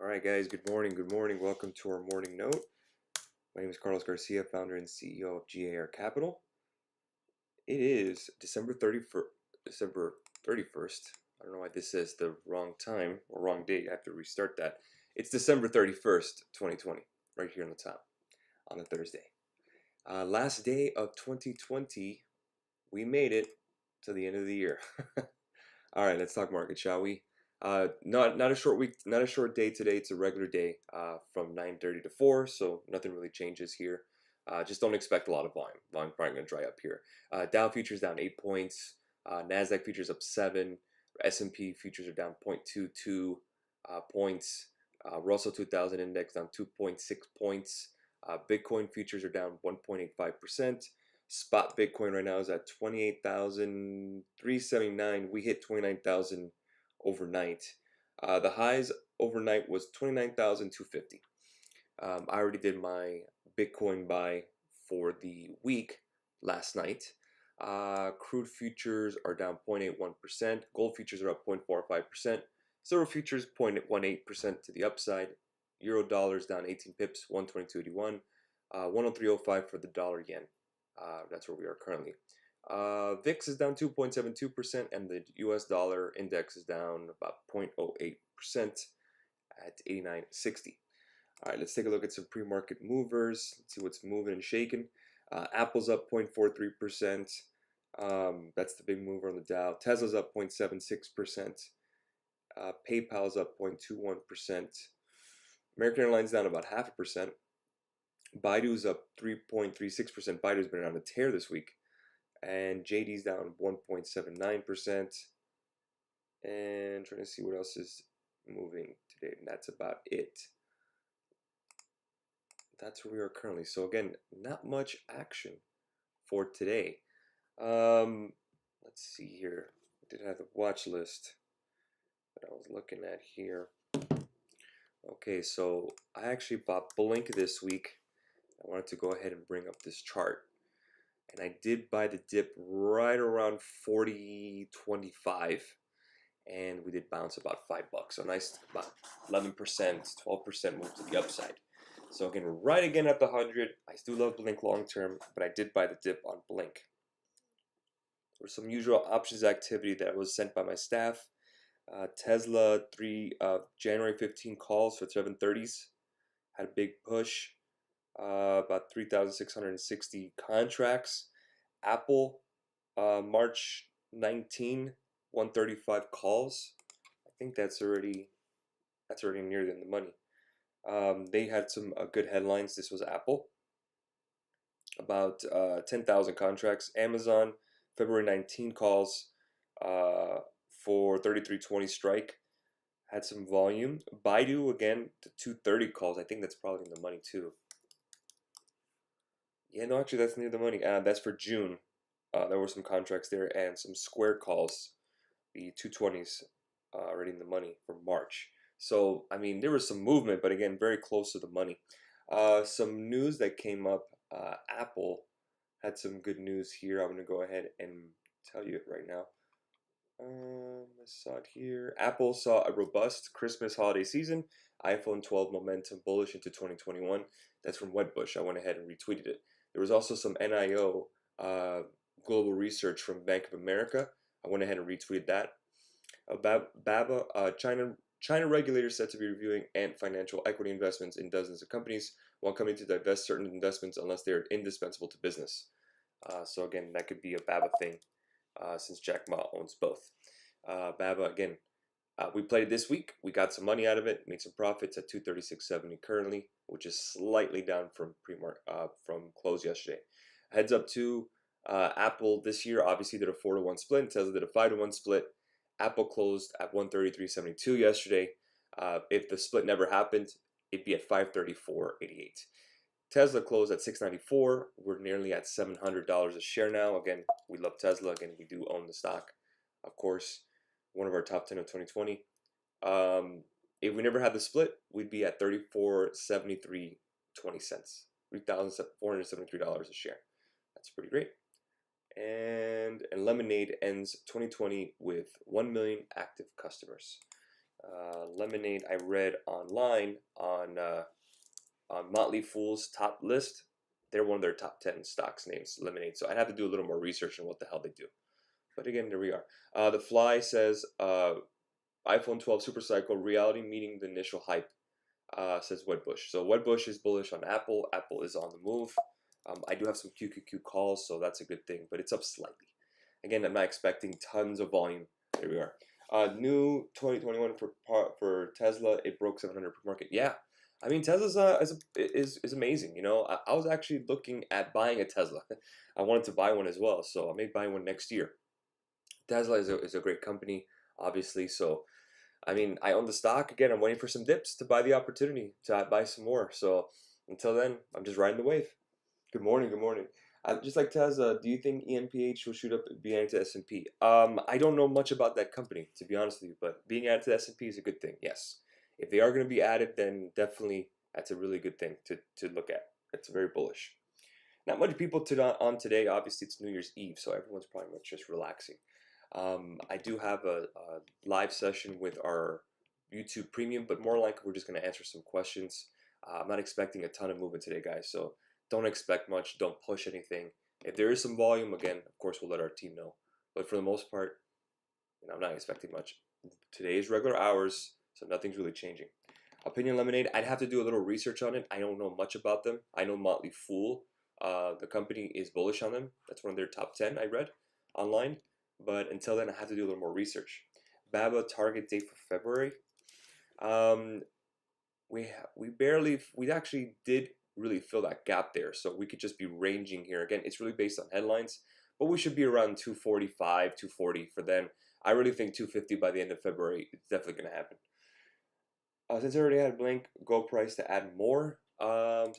All right, guys, good morning. Good morning. Welcome to our morning note. My name is Carlos Garcia, founder and CEO of G.A.R Capital. It is December 31st. I don't know why this says the wrong time or wrong date. I have to restart that. It's December 31st, 2020, right here on the top on a Thursday. Last day of 2020, we made it to the end of the year. All right, let's talk market, shall we? Not a short week, not a short day today. It's a regular day from 9:30 to 4, so nothing really changes here. Just don't expect a lot of volume. Volume probably going to dry up here. Dow futures down 8 points. Nasdaq futures up 7. S&P futures are down 0.22 points. Russell 2000 index down 2.6 points. Bitcoin futures are down 1.85%. Spot Bitcoin right now is at 28,379. We hit 29,000 overnight. The highs overnight was 29,250. I already did my Bitcoin buy for the week last night. Crude futures are down 0.81%. Gold futures are up 0.45%. Silver futures 0.18% to the upside. Euro dollars down 18 pips, 122.81. 103.05 for the dollar yen. That's where we are currently. VIX is down 2.72%, and the US dollar index is down about 0.08% at 89.60. All right, let's take a look at some pre-market movers. Let's see what's moving and shaking. Apple's up 0.43%. That's the big mover on the Dow. Tesla's up 0.76%. PayPal's up 0.21%. American Airlines down about 0.5%. Baidu's up 3.36%. Baidu's been on a tear this week. And JD's down 1.79%. And trying to see what else is moving today. And that's about it. That's where we are currently. So again, not much action for today. Let's see here. I did have the watch list that I was looking at here. Okay, so I actually bought Blink this week. I wanted to go ahead and bring up this chart. And I did buy the dip right around 40.25, and we did bounce about $5. So nice, about 11%, 12% move to the upside. So again, right again at the 100. I still love Blink long term, but I did buy the dip on Blink. There was some usual options activity that was sent by my staff. Tesla, January 15 calls for 730s. Had a big push. About 3,660 contracts. Apple, March 19, 135 calls. I think that's already near the money. They had some good headlines. This was Apple. About 10,000 contracts. Amazon, February 19 calls for 3320 strike. Had some volume. Baidu, again, the 230 calls. I think that's probably in the money too. Yeah, no, actually, that's near the money. That's for June. There were some contracts there and some Square calls, the 220s, already in the money for March. So, I mean, there was some movement, but again, very close to the money. Some news that came up. Apple had some good news here. I'm going to go ahead and tell you it right now. I saw it here. Apple saw a robust Christmas holiday season. iPhone 12 momentum bullish into 2021. That's from Wedbush. I went ahead and retweeted it. There was also some NIO global research from Bank of America. I went ahead and retweeted that. China regulators said to be reviewing Ant financial equity investments in dozens of companies, while coming to divest certain investments unless they are indispensable to business. So again, that could be a BABA thing, since Jack Ma owns both. BABA, again, we played it this week. We got some money out of it, made some profits at 236.70 currently, which is slightly down from from close yesterday. Heads up to Apple this year obviously did a 4-to-1 split. Tesla did a 5-to-1 split. Apple closed at 133.72 yesterday. If the split never happened, it'd be at 534.88. Tesla closed at 694. We're nearly at $700 a share now. Again, we love Tesla. Again, we do own the stock, of course. One of our top 10 of 2020. If we never had the split, we'd be at $34.73.20. $3,473 a share. That's pretty great. And Lemonade ends 2020 with 1 million active customers. Lemonade, I read online on Motley Fool's top list. They're one of their top 10 stocks names, Lemonade. So I'd have to do a little more research on what the hell they do. But again, there we are. The Fly says iPhone 12 supercycle reality meeting the initial hype. Says Wedbush. So Wedbush is bullish on Apple. Apple is on the move. I do have some QQQ calls, so that's a good thing, but it's up slightly. Again, I'm not expecting tons of volume. There we are. New 2021 for Tesla. It broke 700 per market. Yeah, I mean Tesla's is amazing. You know, I was actually looking at buying a Tesla. I wanted to buy one as well, so I may buy one next year. Tesla is a great company, obviously. So I mean, I own the stock. Again, I'm waiting for some dips to buy the opportunity to buy some more. So until then, I'm just riding the wave. Good morning. Good morning. Just like Tesla, do you think EMPH will shoot up being added to S&P? I don't know much about that company, to be honest with you, but being added to S&P is a good thing, yes. If they are going to be added, then definitely that's a really good thing to look at. It's very bullish. Not much people on today. Obviously, it's New Year's Eve, so everyone's probably just relaxing. I do have a live session with our YouTube Premium, but more likely we're just going to answer some questions. I'm not expecting a ton of movement today, guys, so don't expect much. Don't push anything. If there is some volume, again, of course, we'll let our team know. But for the most part, I'm not expecting much. Today is regular hours, so nothing's really changing. Opinion Lemonade, I'd have to do a little research on it. I don't know much about them. I know Motley Fool, the company is bullish on them. That's one of their top 10 I read online. But until then, I have to do a little more research. BABA target date for February. We actually did really fill that gap there, so we could just be ranging here. Again, it's really based on headlines, but we should be around 245, 240 for then. I really think 250 by the end of February. It's definitely going to happen. Since I already had blank gold price to add more, for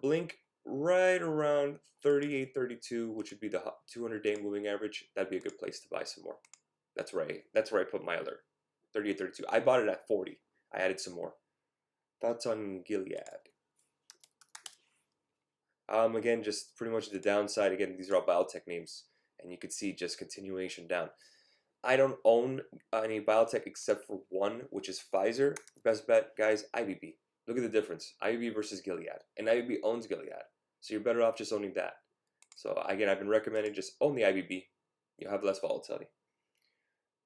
Blink, right around 38, 32, which would be the 200-day moving average. That'd be a good place to buy some more. That's right. That's where I put my other 38, 32. I bought it at 40. I added some more. Thoughts on Gilead? Again, just pretty much the downside. Again, these are all biotech names, and you could see just continuation down. I don't own any biotech except for one, which is Pfizer. Best bet, guys, IBB. Look at the difference. IBB versus Gilead. And IBB owns Gilead. So you're better off just owning that. So again, I've been recommending just own the IBB. You'll have less volatility.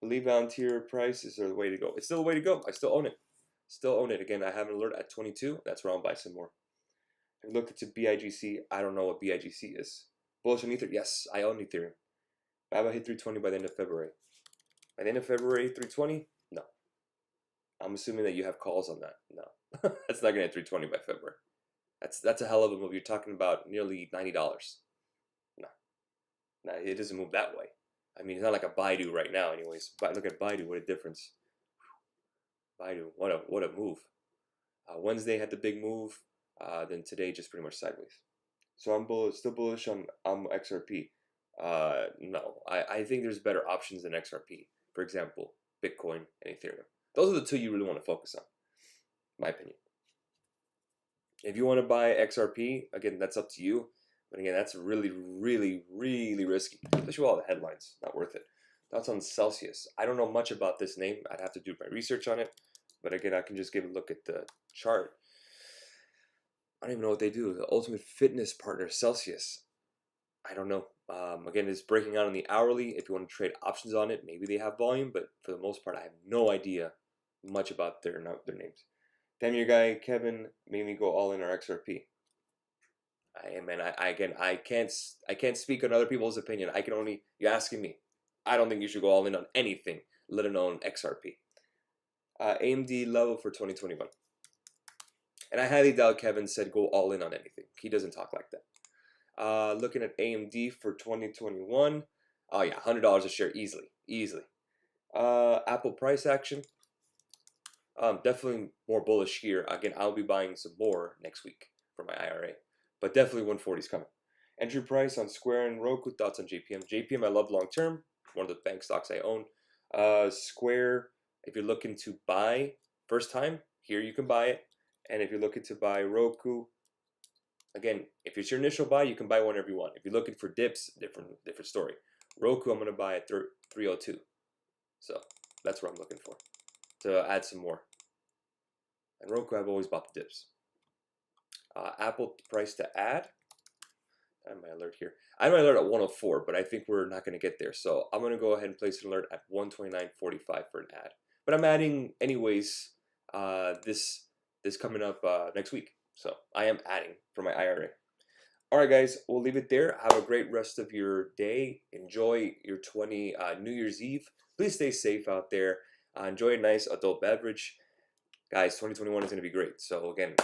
Believe Volunteer price is the way to go. It's still the way to go. I still own it. Still own it. Again, I have an alert at 22. That's where I'll buy some more. I looked into BIGC. I don't know what BIGC is. Bullish on Ether? Yes, I own Ethereum. BABA hit 320 by the end of February. By the end of February, 320? No. I'm assuming that you have calls on that. No. That's not going to hit 320 by February. That's a hell of a move. You're talking about nearly $90. No. No, it doesn't move that way. I mean, it's not like a Baidu right now anyways. But look at Baidu. What a difference. Baidu. What a move. Wednesday had the big move. Then today just pretty much sideways. So I'm still bullish on XRP. No. I think there's better options than XRP. For example, Bitcoin and Ethereum. Those are the two you really want to focus on, in my opinion. If you want to buy XRP, again, that's up to you. But again, that's really, really, really risky, especially with all the headlines. Not worth it. Thoughts on Celsius? I don't know much about this name. I'd have to do my research on it. But again, I can just give a look at the chart. I don't even know what they do. The ultimate fitness partner, Celsius. I don't know. Again, it's breaking out on the hourly. If you want to trade options on it, maybe they have volume. But for the most part, I have no idea much about their names. Damn, your guy Kevin made me go all in our XRP. I can't speak on other people's opinion. I can only, you're asking me. I don't think you should go all in on anything, let alone XRP. AMD level for 2021. And I highly doubt Kevin said go all in on anything. He doesn't talk like that. Looking at AMD for 2021. Oh yeah, $100 a share easily. Apple price action. Definitely more bullish here. Again, I'll be buying some more next week for my IRA. But definitely 140 is coming. Entry price on Square and Roku. Thoughts on JPM? JPM I love long term. One of the bank stocks I own. Square, if you're looking to buy first time, here you can buy it. And if you're looking to buy Roku, again, if it's your initial buy, you can buy whenever you want. If you're looking for dips, different story. Roku, I'm going to buy at 302. So that's what I'm looking for to add some more. And Roku, I've always bought the dips. Apple price to add. I have my alert here. I have my alert at 104, but I think we're not going to get there. So I'm going to go ahead and place an alert at 129.45 for an add. But I'm adding anyways this coming up next week. So I am adding for my IRA. All right, guys, we'll leave it there. Have a great rest of your day. Enjoy your New Year's Eve. Please stay safe out there. Enjoy a nice adult beverage. Guys, 2021 is going to be great. So again,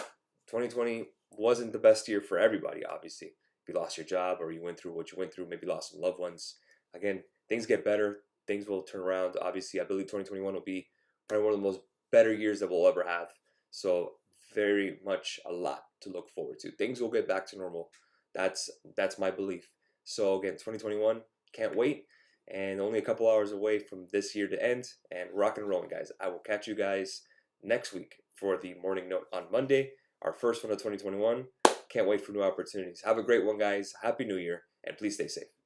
2020 wasn't the best year for everybody, obviously. If you lost your job or you went through what you went through, maybe lost some loved ones. Again, things get better. Things will turn around. Obviously, I believe 2021 will be probably one of the most better years that we'll ever have. So very much a lot to look forward to. Things will get back to normal. That's my belief. So again, 2021, can't wait. And only a couple hours away from this year to end. And rock and rolling, guys. I will catch you guys next week for the morning note on Monday, our first one of 2021. Can't wait for new opportunities. Have a great one, guys. Happy New Year, and please stay safe.